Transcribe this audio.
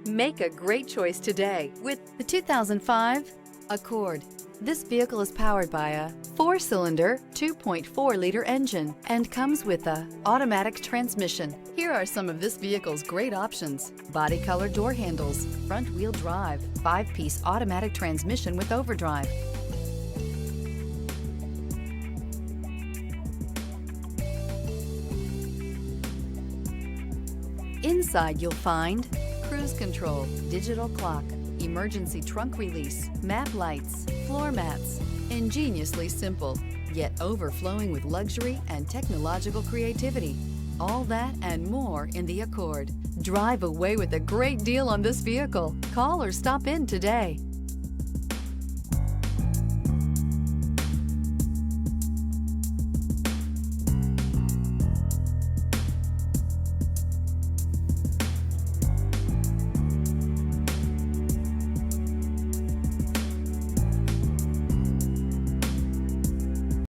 Make a great choice today with the 2005 Accord. This vehicle is powered by a 4-cylinder, 2.4-liter engine and comes with a automatic transmission. Here are some of this vehicle's great options: body color door handles, front-wheel drive, 5-piece automatic transmission with overdrive, inside you'll find cruise control, digital clock, emergency trunk release, map lights, floor mats. Ingeniously simple, yet overflowing with luxury and technological creativity. All that and more in the Accord. Drive away with a great deal on this vehicle. Call or stop in today.